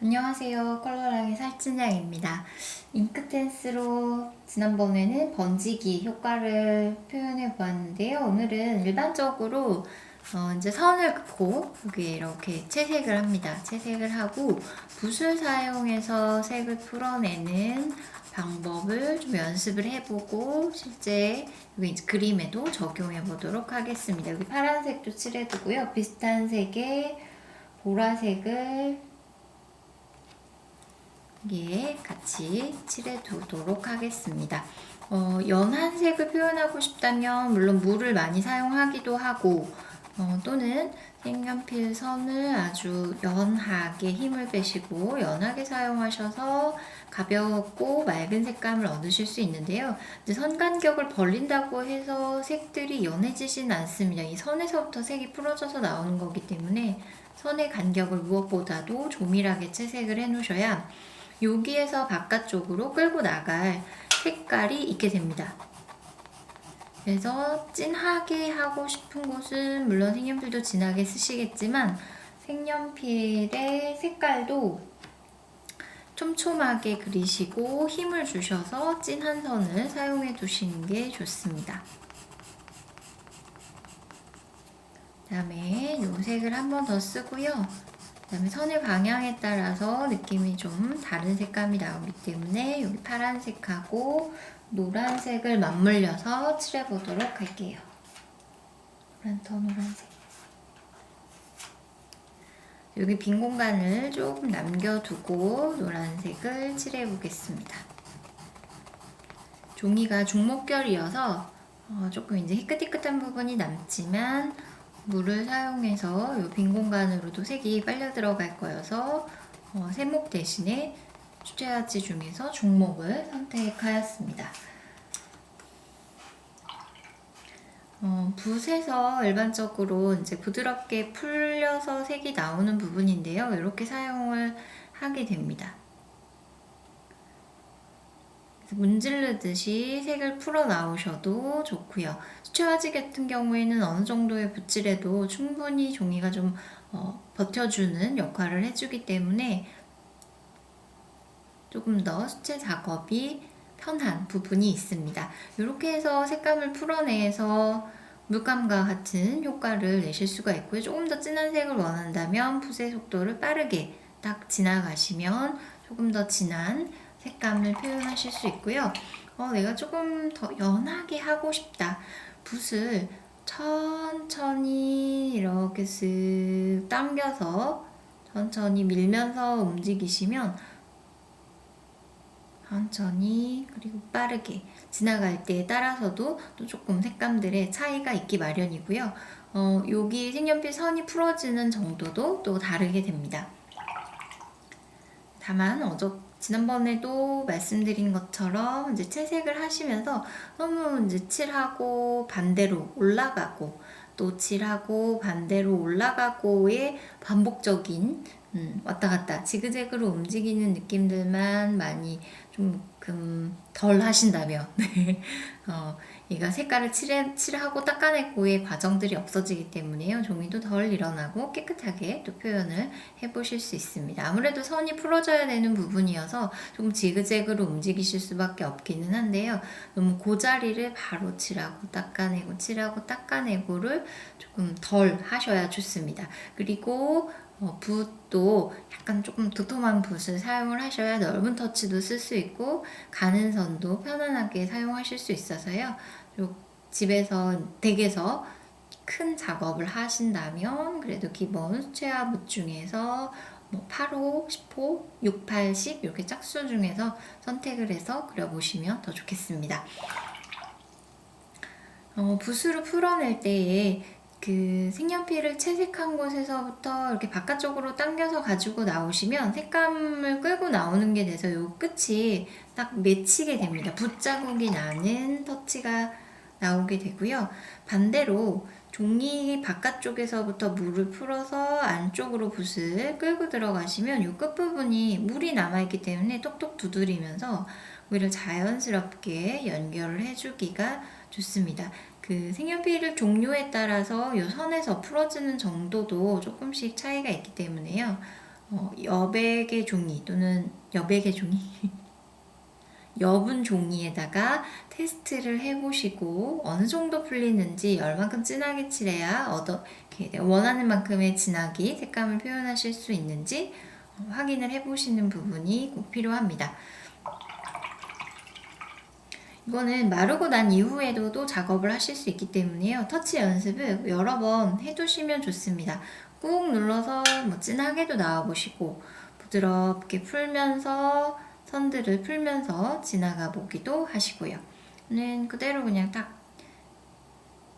안녕하세요. 컬러랑의 살찐양입니다. 잉크텐스로 지난번에는 번지기 효과를 표현해 보았는데요. 오늘은 일반적으로 이제 선을 긋고 여기에 이렇게 채색을 합니다. 채색을 하고 붓을 사용해서 색을 풀어내는 방법을 좀 연습을 해보고 실제 여기 이제 그림에도 적용해 보도록 하겠습니다. 여기 파란색도 칠해두고요. 비슷한 색의 보라색을 여기에 같이 칠해 두도록 하겠습니다. 연한 색을 표현하고 싶다면 물론 물을 많이 사용하기도 하고 또는 색연필 선을 아주 연하게 힘을 빼시고 연하게 사용하셔서 가볍고 맑은 색감을 얻으실 수 있는데요. 이제 선 간격을 벌린다고 해서 색들이 연해지진 않습니다. 이 선에서부터 색이 풀어져서 나오는 거기 때문에 선의 간격을 무엇보다도 조밀하게 채색을 해 놓으셔야 여기에서 바깥쪽으로 끌고 나갈 색깔이 있게 됩니다. 그래서 진하게 하고 싶은 곳은 물론 색연필도 진하게 쓰시겠지만 색연필의 색깔도 촘촘하게 그리시고 힘을 주셔서 진한 선을 사용해 두시는 게 좋습니다. 그 다음에 이 색을 한 번 더 쓰고요. 그 다음에 선의 방향에 따라서 느낌이 좀 다른 색감이 나오기 때문에 여기 파란색하고 노란색을 맞물려서 칠해보도록 할게요. 더 노란색. 여기 빈 공간을 조금 남겨두고 노란색을 칠해보겠습니다. 종이가 중목결이어서 조금 이제 희끗희끗한 부분이 남지만 물을 사용해서 이 빈 공간으로도 색이 빨려 들어갈 거여서 세목 대신에 수채화지 중에서 중목을 선택하였습니다. 붓에서 일반적으로 이제 부드럽게 풀려서 색이 나오는 부분인데요. 이렇게 사용을 하게 됩니다. 문지르듯이 색을 풀어 나오셔도 좋고요. 수채화지 같은 경우에는 어느 정도의 붓질에도 충분히 종이가 좀 버텨주는 역할을 해주기 때문에 조금 더 수채 작업이 편한 부분이 있습니다. 이렇게 해서 색감을 풀어내서 물감과 같은 효과를 내실 수가 있고요. 조금 더 진한 색을 원한다면 붓의 속도를 빠르게 딱 지나가시면 조금 더 진한 색감을 표현하실 수 있고요. 내가 조금 더 연하게 하고 싶다. 붓을 천천히 이렇게 쓱 당겨서 천천히 밀면서 움직이시면 천천히 그리고 빠르게 지나갈 때에 따라서도 또 조금 색감들의 차이가 있기 마련이고요. 여기 색연필 선이 풀어지는 정도도 또 다르게 됩니다. 다만 지난번에도 말씀드린 것처럼 이제 채색을 하시면서 너무 이제 칠하고 반대로 올라가고 또 칠하고 반대로 올라가고의 반복적인 왔다 갔다 지그재그로 움직이는 느낌들만 많이 좀 덜 하신다면 얘가 색깔을 칠하고 닦아내고의 과정들이 없어지기 때문에요. 종이도 덜 일어나고 깨끗하게 또 표현을 해보실 수 있습니다. 아무래도 선이 풀어져야 되는 부분이어서 조금 지그재그로 움직이실 수밖에 없기는 한데요. 너무 그 자리를 바로 칠하고 닦아내고 칠하고 닦아내고를 조금 덜 하셔야 좋습니다. 그리고 붓도 약간 조금 도톰한 붓을 사용을 하셔야 넓은 터치도 쓸 수 있고 가는 선도 편안하게 사용하실 수 있어서요. 집에서 댁에서 큰 작업을 하신다면 그래도 기본 수채화 붓 중에서 8호, 10호, 6, 8, 10 이렇게 짝수 중에서 선택을 해서 그려보시면 더 좋겠습니다. 붓으로 풀어낼 때에 그 색연필을 채색한 곳에서부터 이렇게 바깥쪽으로 당겨서 가지고 나오시면 색감을 끌고 나오는 게 돼서 요 끝이 딱 맺히게 됩니다. 붓자국이 나는 터치가 나오게 되고요. 반대로 종이 바깥쪽에서부터 물을 풀어서 안쪽으로 붓을 끌고 들어가시면 요 끝부분이 물이 남아있기 때문에 톡톡 두드리면서 오히려 자연스럽게 연결을 해주기가 좋습니다. 그 색연필 종류에 따라서 이 선에서 풀어지는 정도도 조금씩 차이가 있기 때문에요. 여백의 종이 또는 여백의 종이 여분 종이에다가 테스트를 해보시고 어느 정도 풀리는지 얼만큼 진하게 칠해야 이렇게 원하는 만큼의 진하기, 색감을 표현하실 수 있는지 확인을 해보시는 부분이 꼭 필요합니다. 이거는 마르고 난 이후에도 또 작업을 하실 수 있기 때문에요. 터치 연습을 여러 번 해두시면 좋습니다. 꾹 눌러서 진하게도 나와보시고 부드럽게 풀면서 선들을 풀면서 지나가 보기도 하시고요. 저는 그대로 그냥 딱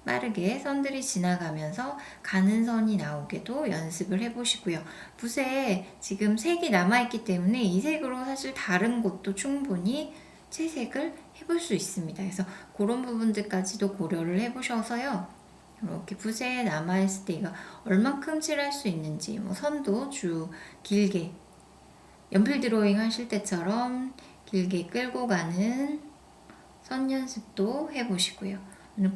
빠르게 선들이 지나가면서 가는 선이 나오게도 연습을 해보시고요. 붓에 지금 색이 남아있기 때문에 이 색으로 사실 다른 곳도 충분히 채색을 해볼 수 있습니다. 그래서 그런 부분들까지도 고려를 해보셔서요. 이렇게 붓에 남아있을 때 이거 얼만큼 칠할 수 있는지 선도 길게 연필 드로잉 하실 때처럼 길게 끌고 가는 선 연습도 해보시고요.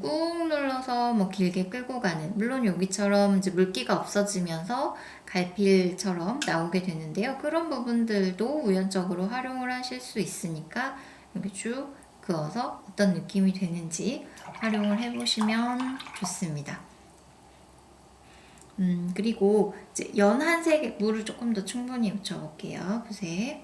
꾹 눌러서 길게 끌고 가는, 물론 여기처럼 이제 물기가 없어지면서 갈필처럼 나오게 되는데요. 그런 부분들도 우연적으로 활용을 하실 수 있으니까 여기 쭉 그어서 어떤 느낌이 되는지 활용을 해보시면 좋습니다. 그리고 이제 연한 색에 물을 조금 더 충분히 묻혀볼게요. 붓에.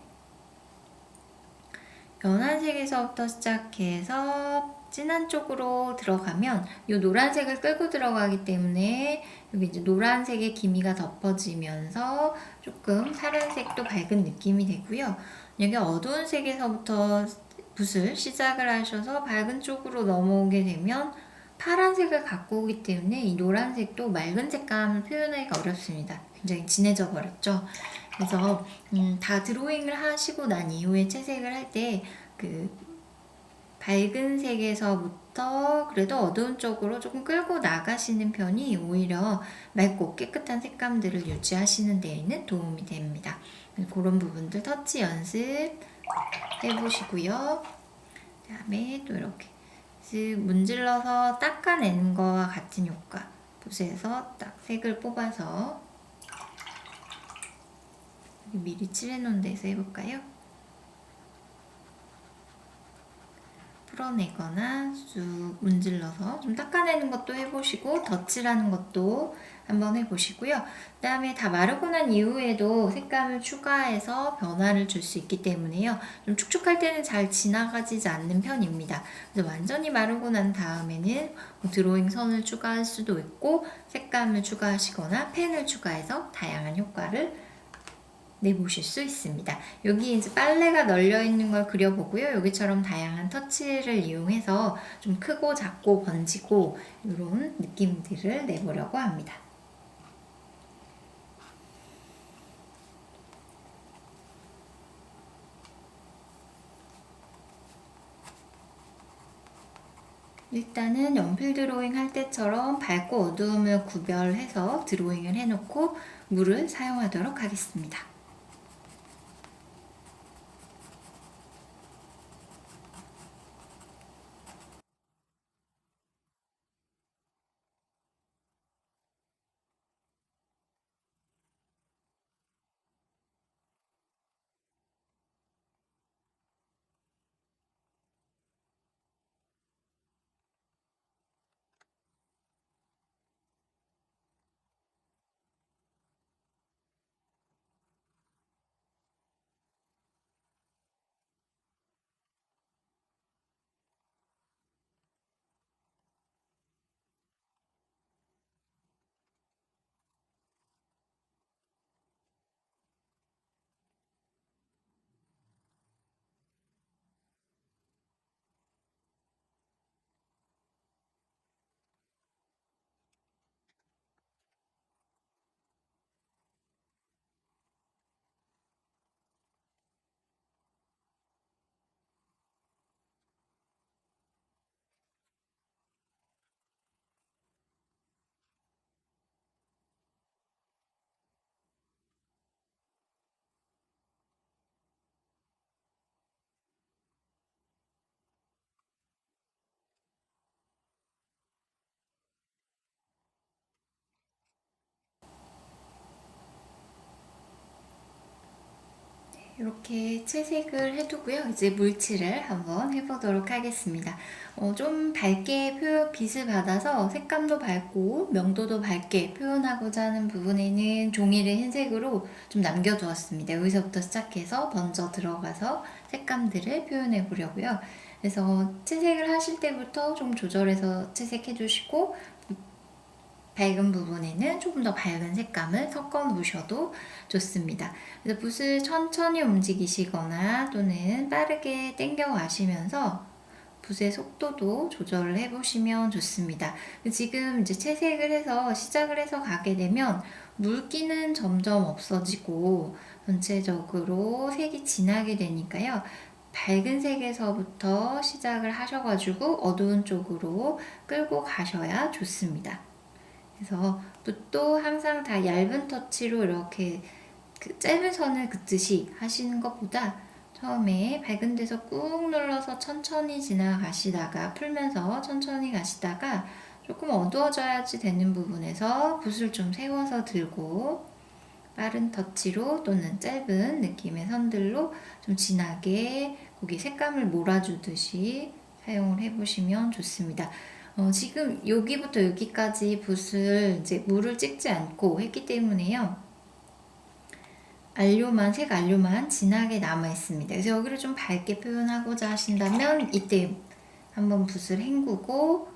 연한 색에서부터 시작해서 진한 쪽으로 들어가면 이 노란색을 끌고 들어가기 때문에 여기 이제 노란색의 기미가 덮어지면서 조금 파란색도 밝은 느낌이 되고요. 여기 어두운 색에서부터 붓을 시작을 하셔서 밝은 쪽으로 넘어오게 되면 파란색을 갖고 오기 때문에 이 노란색도 맑은 색감을 표현하기가 어렵습니다. 굉장히 진해져 버렸죠. 그래서 다 드로잉을 하시고 난 이후에 채색을 할 때 그 밝은 색에서부터 그래도 어두운 쪽으로 조금 끌고 나가시는 편이 오히려 맑고 깨끗한 색감들을 유지하시는 데에는 도움이 됩니다. 그런 부분들 터치 연습 해보시고요. 그 다음에 또 이렇게 문질러서 닦아내는 거와 같은 효과. 붓에서 딱 색을 뽑아서 미리 칠해놓은 데서 해볼까요? 풀어내거나 쭉 문질러서 좀 닦아내는 것도 해보시고 덧칠하는 것도 한번 해보시고요. 그 다음에 다 마르고 난 이후에도 색감을 추가해서 변화를 줄 수 있기 때문에요. 좀 축축할 때는 잘 지나가지 않는 편입니다. 그래서 완전히 마르고 난 다음에는 드로잉 선을 추가할 수도 있고 색감을 추가하시거나 펜을 추가해서 다양한 효과를 내보실 수 있습니다. 여기 이제 빨래가 널려 있는 걸 그려보고요. 여기처럼 다양한 터치를 이용해서 좀 크고 작고 번지고 이런 느낌들을 내보려고 합니다. 일단은 연필 드로잉 할 때처럼 밝고 어두움을 구별해서 드로잉을 해놓고 물을 사용하도록 하겠습니다. 이렇게 채색을 해두고요. 이제 물칠을 한번 해보도록 하겠습니다. 좀 밝게 빛을 받아서 색감도 밝고 명도도 밝게 표현하고자 하는 부분에는 종이를 흰색으로 좀 남겨두었습니다. 여기서부터 시작해서 먼저 들어가서 색감들을 표현해 보려고요. 그래서 채색을 하실 때부터 좀 조절해서 채색해 주시고 밝은 부분에는 조금 더 밝은 색감을 섞어 놓으셔도 좋습니다. 그래서 붓을 천천히 움직이시거나 또는 빠르게 당겨 가시면서 붓의 속도도 조절을 해보시면 좋습니다. 지금 이제 채색을 해서 시작을 해서 가게 되면 물기는 점점 없어지고 전체적으로 색이 진하게 되니까요. 밝은 색에서부터 시작을 하셔가지고 어두운 쪽으로 끌고 가셔야 좋습니다. 그래서 붓도 항상 다 얇은 터치로 이렇게 짧은 선을 긋듯이 하시는 것보다 처음에 밝은 데서 꾹 눌러서 천천히 지나가시다가 풀면서 천천히 가시다가 조금 어두워져야지 되는 부분에서 붓을 좀 세워서 들고 빠른 터치로 또는 짧은 느낌의 선들로 좀 진하게 고기 색감을 몰아주듯이 사용을 해보시면 좋습니다. 지금 여기부터 여기까지 붓을 이제 물을 찍지 않고 했기 때문에요. 색 안료만 진하게 남아 있습니다. 그래서 여기를 좀 밝게 표현하고자 하신다면 이때 한번 붓을 헹구고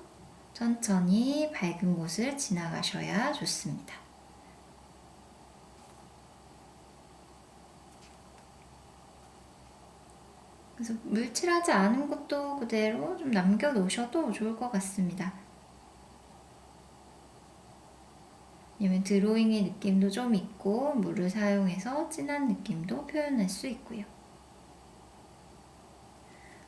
천천히 밝은 곳을 지나가셔야 좋습니다. 그래서 물칠하지 않은 것도 그대로 좀 남겨 놓으셔도 좋을 것 같습니다. 왜냐면 드로잉의 느낌도 좀 있고 물을 사용해서 진한 느낌도 표현할 수 있고요.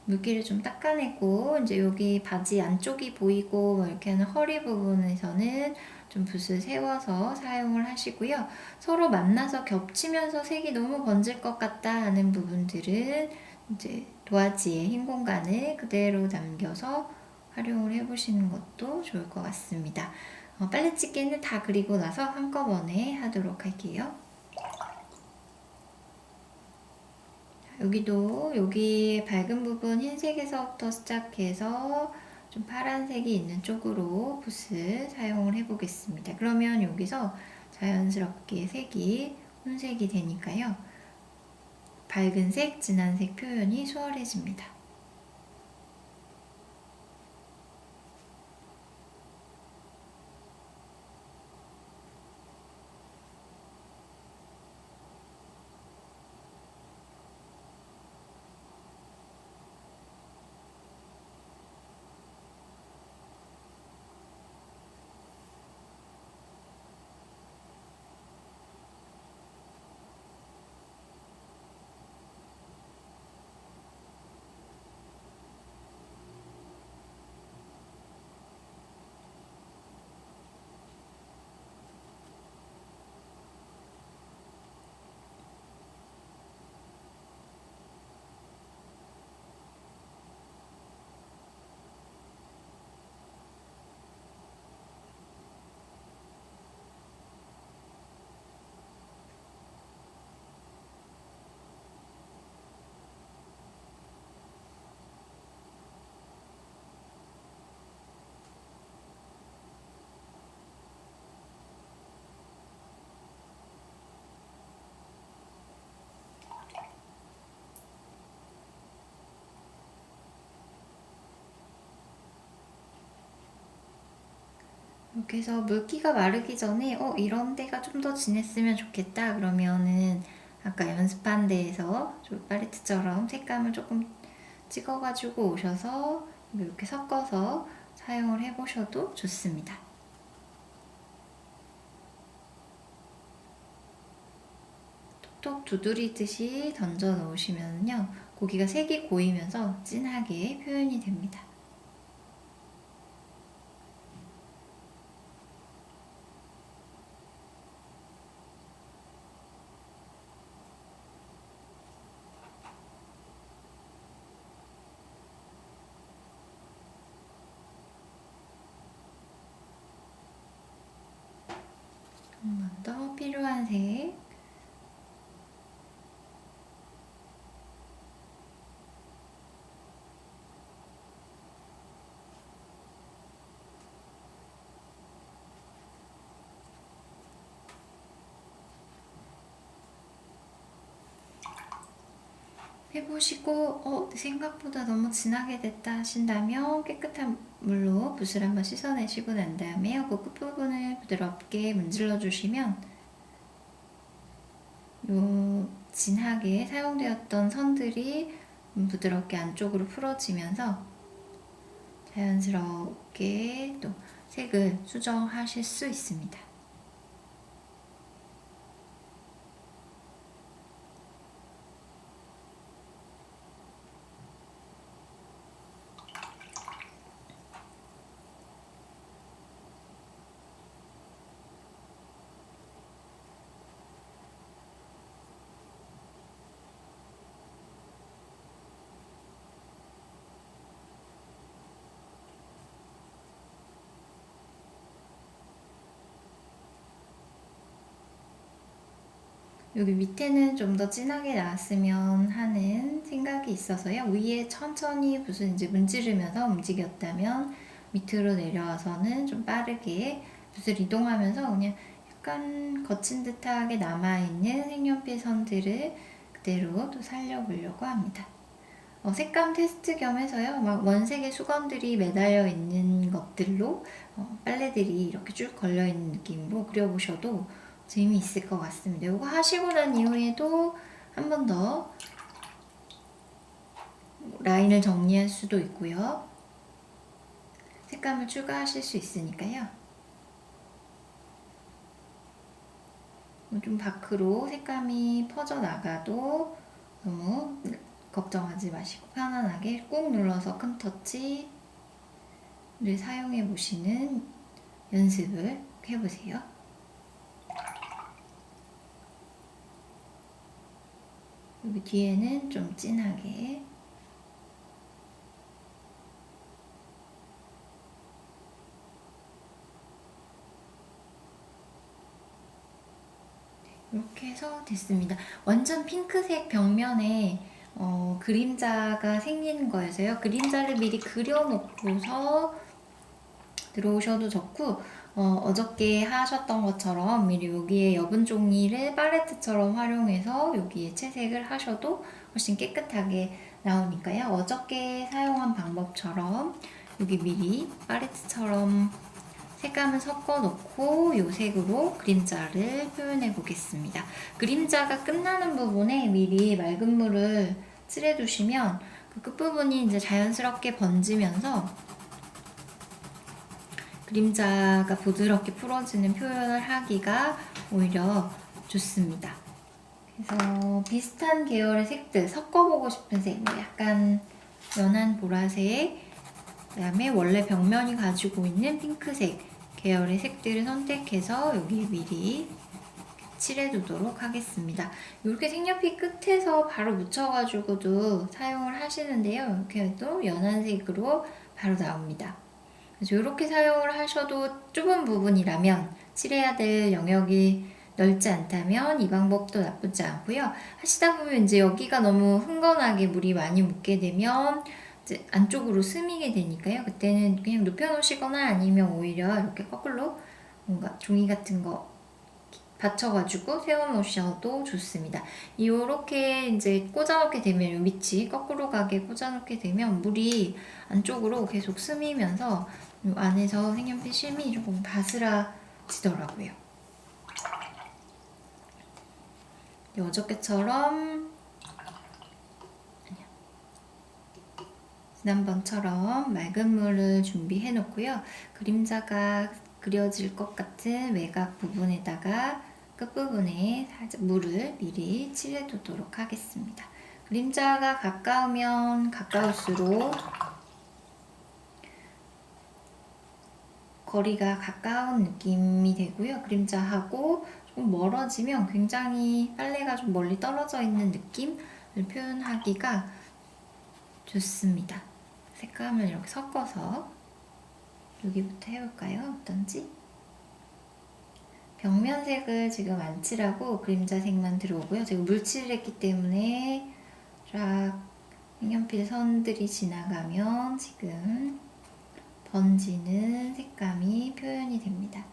물기를 좀 닦아내고 이제 여기 바지 안쪽이 보이고 뭐 이렇게 하는 허리 부분에서는 좀 붓을 세워서 사용을 하시고요. 서로 만나서 겹치면서 색이 너무 번질 것 같다 하는 부분들은 이제 도화지의 흰 공간을 그대로 남겨서 활용을 해보시는 것도 좋을 것 같습니다. 빨래집게는 다 그리고 나서 한꺼번에 하도록 할게요. 여기도 여기 밝은 부분 흰색에서부터 시작해서 좀 파란색이 있는 쪽으로 붓을 사용을 해 보겠습니다. 그러면 여기서 자연스럽게 색이 혼색이 되니까요. 밝은 색, 진한 색 표현이 수월해집니다. 이렇게 해서 물기가 마르기 전에 이런 데가 좀 더 진했으면 좋겠다 그러면은 아까 연습한 데에서 팔레트처럼 색감을 조금 찍어가지고 오셔서 이렇게 섞어서 사용을 해보셔도 좋습니다. 톡톡 두드리듯이 던져 놓으시면요 고기가 색이 고이면서 진하게 표현이 됩니다. 한 번 더 필요한 색 해보시고 생각보다 너무 진하게 됐다 하신다면 깨끗한 물로 붓을 한번 씻어내시고 난 다음에 그 끝부분을 부드럽게 문질러 주시면 요 진하게 사용되었던 선들이 부드럽게 안쪽으로 풀어지면서 자연스럽게 또 색을 수정하실 수 있습니다. 여기 밑에는 좀 더 진하게 나왔으면 하는 생각이 있어서요. 위에 천천히 붓을 이제 문지르면서 움직였다면 밑으로 내려와서는 좀 빠르게 붓을 이동하면서 그냥 약간 거친 듯하게 남아있는 색연필 선들을 그대로 또 살려보려고 합니다. 색감 테스트 겸 해서요. 막 원색의 수건들이 매달려 있는 것들로 빨래들이 이렇게 쭉 걸려 있는 느낌으로 그려보셔도 재미있을 것 같습니다. 이거 하시고 난 이후에도 한 번 더 라인을 정리할 수도 있고요. 색감을 추가하실 수 있으니까요. 좀 밖으로 색감이 퍼져나가도 너무 걱정하지 마시고 편안하게 꾹 눌러서 큰 터치를 사용해 보시는 연습을 해보세요. 여기 뒤에는 좀 진하게 이렇게 해서 됐습니다. 완전 핑크색 벽면에 그림자가 생기는 거여서요. 그림자를 미리 그려놓고서 들어오셔도 좋고 어저께 하셨던 것처럼 미리 여기에 여분 종이를 팔레트처럼 활용해서 여기에 채색을 하셔도 훨씬 깨끗하게 나오니까요. 어저께 사용한 방법처럼 여기 미리 팔레트처럼 색감을 섞어 놓고 이 색으로 그림자를 표현해 보겠습니다. 그림자가 끝나는 부분에 미리 맑은 물을 칠해 두시면 그 끝부분이 이제 자연스럽게 번지면서 그림자가 부드럽게 풀어지는 표현을 하기가 오히려 좋습니다. 그래서 비슷한 계열의 색들 섞어보고 싶은 색, 약간 연한 보라색, 그 다음에 원래 벽면이 가지고 있는 핑크색 계열의 색들을 선택해서 여기에 미리 칠해두도록 하겠습니다. 이렇게 색연필 끝에서 바로 묻혀가지고도 사용을 하시는데요. 이렇게 해도 연한 색으로 바로 나옵니다. 그래서 이렇게 사용을 하셔도 좁은 부분이라면 칠해야 될 영역이 넓지 않다면 이 방법도 나쁘지 않고요. 하시다 보면 이제 여기가 너무 흥건하게 물이 많이 묻게 되면 이제 안쪽으로 스미게 되니까요. 그때는 그냥 눕혀놓으시거나 아니면 오히려 이렇게 거꾸로 뭔가 종이 같은 거 받쳐가지고 세워놓으셔도 좋습니다. 이렇게 이제 꽂아놓게 되면 밑이 거꾸로 가게 꽂아놓게 되면 물이 안쪽으로 계속 스미면서 안에서 색연필 심이 조금 바스라지더라고요. 어저께처럼 지난번처럼 맑은 물을 준비해 놓고요. 그림자가 그려질 것 같은 외곽 부분에다가 끝부분에 살짝 물을 미리 칠해 두도록 하겠습니다. 그림자가 가까우면 가까울수록 거리가 가까운 느낌이 되고요. 그림자하고 좀 멀어지면 굉장히 빨래가 좀 멀리 떨어져 있는 느낌을 표현하기가 좋습니다. 색감을 이렇게 섞어서 여기부터 해볼까요? 어떤지? 벽면색을 지금 안 칠하고 그림자색만 들어오고요. 제가 물칠을 했기 때문에 쫙 색연필 선들이 지나가면 지금 번지는 색감이 표현이 됩니다.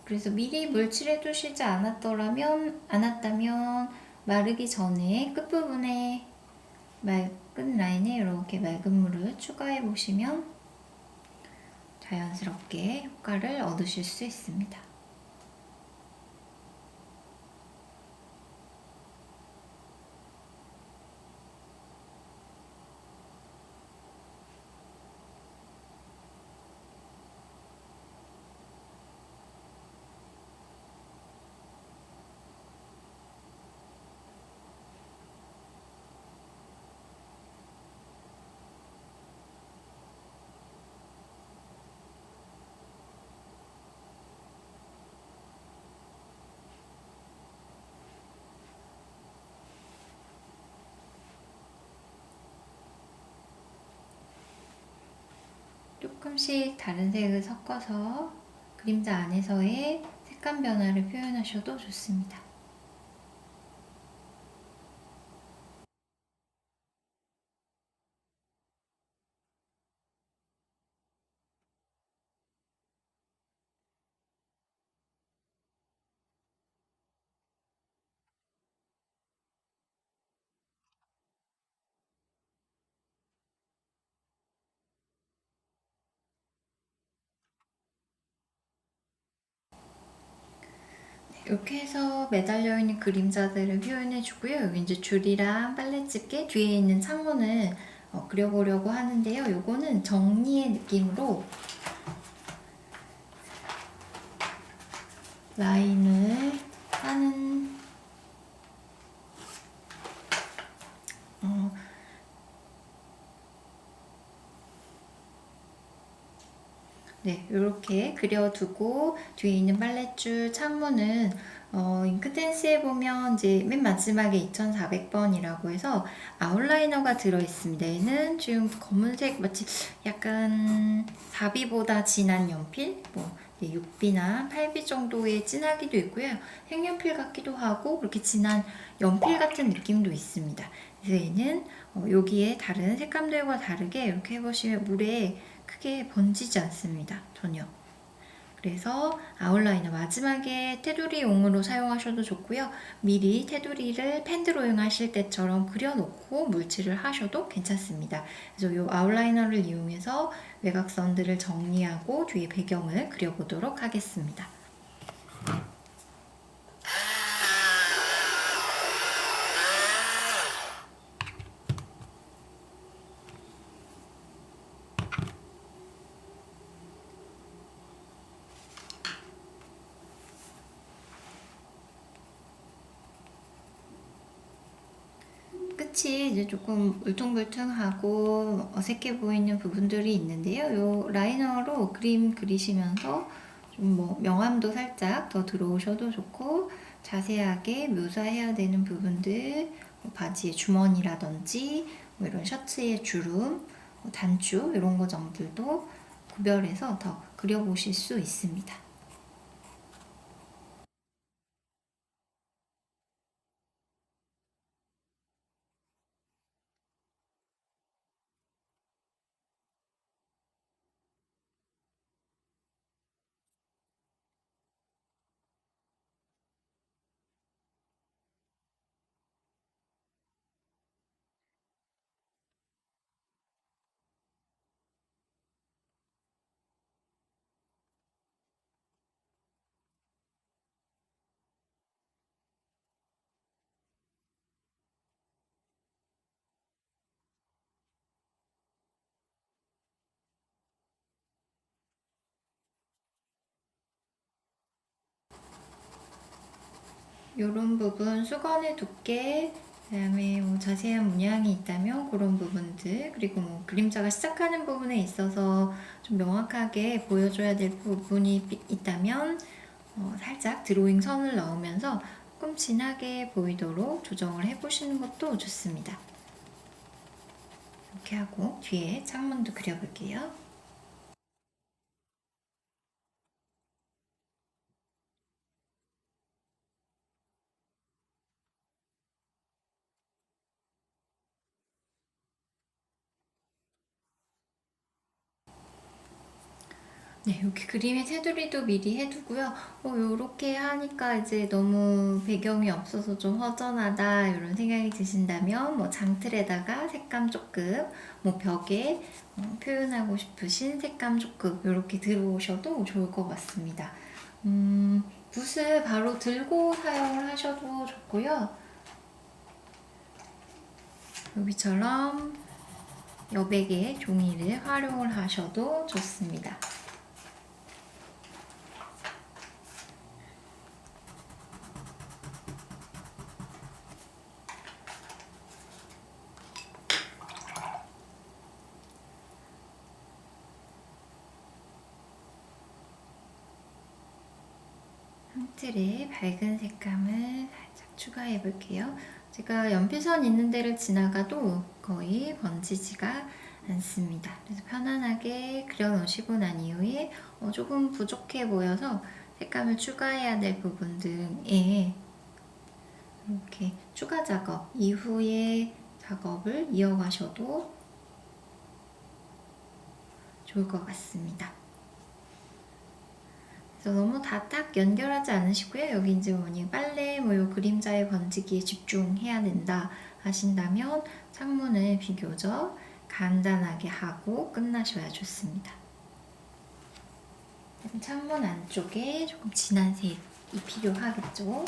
그래서 미리 물칠해 두시지 않았다면 마르기 전에 끝부분에 맑은 라인에 이렇게 맑은 물을 추가해 보시면 자연스럽게 효과를 얻으실 수 있습니다. 조금씩 다른 색을 섞어서 그림자 안에서의 색감 변화를 표현하셔도 좋습니다. 이렇게 해서 매달려 있는 그림자들을 표현해 주고요. 여기 이제 줄이랑 빨래집게 뒤에 있는 창문을 그려보려고 하는데요. 요거는 정리의 느낌으로 라인을 하는 네, 이렇게 그려두고 뒤에 있는 빨랫줄 창문은 잉크댄스에 보면 이제 맨 마지막에 2400번이라고 해서 아웃라이너가 들어있습니다. 얘는 지금 검은색 마치 약간 4비보다 진한 연필, 뭐 6비나 8비 정도의 진하기도 있고요. 색연필 같기도 하고 그렇게 진한 연필 같은 느낌도 있습니다. 그래서 얘는 여기에 다른 색감들과 다르게 이렇게 해보시면 물에 크게 번지지 않습니다. 전혀. 그래서 아웃라이너 마지막에 테두리용으로 사용하셔도 좋고요. 미리 테두리를 펜드로잉 하실 때처럼 그려놓고 물칠을 하셔도 괜찮습니다. 그래서 이 아웃라이너를 이용해서 외곽선들을 정리하고 뒤에 배경을 그려보도록 하겠습니다. 끝이 이제 조금 울퉁불퉁하고 어색해 보이는 부분들이 있는데요. 이 라이너로 그림 그리시면서 좀 뭐 명암도 살짝 더 들어오셔도 좋고 자세하게 묘사해야 되는 부분들 뭐 바지의 주머니라든지 뭐 이런 셔츠의 주름, 뭐 단추 이런 거 정도도 구별해서 더 그려보실 수 있습니다. 이런 부분 수건의 두께, 그다음에 뭐 자세한 문양이 있다면 그런 부분들, 그리고 뭐 그림자가 시작하는 부분에 있어서 좀 명확하게 보여줘야 될 부분이 있다면 살짝 드로잉 선을 넣으면서 조금 진하게 보이도록 조정을 해보시는 것도 좋습니다. 이렇게 하고 뒤에 창문도 그려볼게요. 네, 여기 그림의 테두리도 미리 해두고요. 요렇게 하니까 이제 너무 배경이 없어서 좀 허전하다 이런 생각이 드신다면 뭐 장틀에다가 색감 조금, 뭐 벽에 표현하고 싶으신 색감 조금 이렇게 들어오셔도 좋을 것 같습니다. 붓을 바로 들고 사용을 하셔도 좋고요. 여기처럼 여백의 종이를 활용을 하셔도 좋습니다. 틀에 밝은 색감을 살짝 추가해 볼게요. 제가 연필선 있는 데를 지나가도 거의 번지지가 않습니다. 그래서 편안하게 그려놓으시고 난 이후에 조금 부족해 보여서 색감을 추가해야 될 부분들에 이렇게 추가 작업 이후에 작업을 이어가셔도 좋을 것 같습니다. 그래서 너무 다 딱 연결하지 않으시고요. 여기 이제 뭐니 빨래 요 그림자의 번지기에 집중해야 된다 하신다면 창문을 비교적 간단하게 하고 끝나셔야 좋습니다. 창문 안쪽에 조금 진한 색이 필요하겠죠.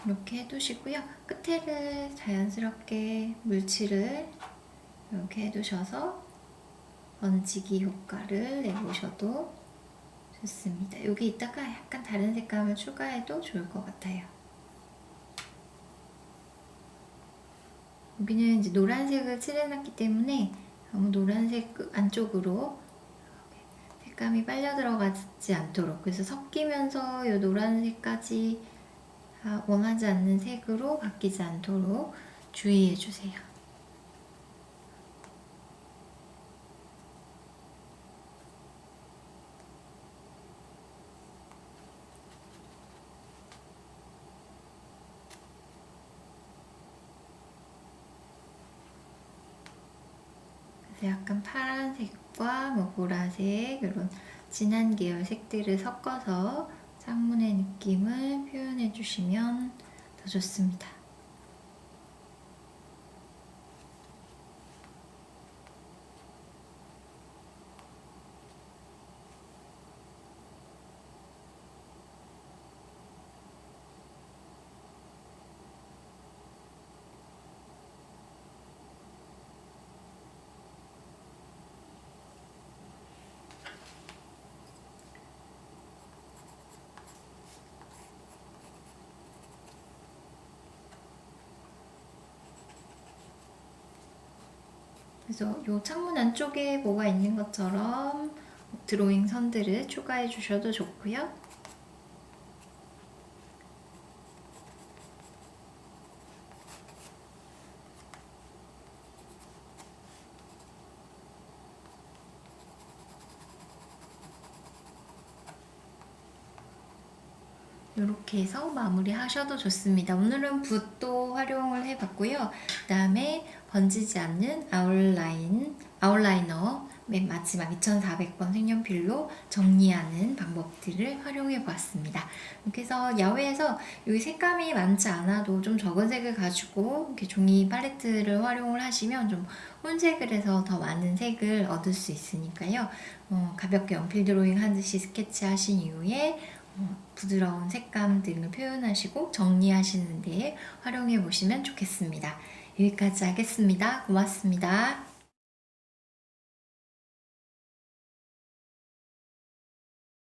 이렇게 해두시고요. 끝에를 자연스럽게 물칠을 이렇게 해두셔서 번지기 효과를 내보셔도 좋습니다. 여기 이따가 약간 다른 색감을 추가해도 좋을 것 같아요. 여기는 이제 노란색을 칠해놨기 때문에 너무 노란색 안쪽으로 색감이 빨려 들어가지 않도록, 그래서 섞이면서 이 노란색까지 원하지 않는 색으로 바뀌지 않도록 주의해 주세요. 그래서 약간 파란색과 뭐 보라색 이런 진한 계열 색들을 섞어서 창문의 느낌을 표현해 주시면 더 좋습니다. 그래서 이 창문 안쪽에 뭐가 있는 것처럼 드로잉 선들을 추가해 주셔도 좋고요. 이렇게 해서 마무리 하셔도 좋습니다. 오늘은 붓도 활용을 해봤고요. 그 다음에 번지지 않는 아웃라이너 맨 마지막 2400번 색연필로 정리하는 방법들을 활용해 보았습니다. 이렇게 해서 야외에서 여기 색감이 많지 않아도 좀 적은 색을 가지고 이렇게 종이 팔레트를 활용을 하시면 좀 혼색을 해서 더 많은 색을 얻을 수 있으니까요. 가볍게 연필 드로잉 하듯이 스케치 하신 이후에 부드러운 색감 등을 표현하시고 정리하시는 데 활용해 보시면 좋겠습니다. 여기까지 하겠습니다. 고맙습니다.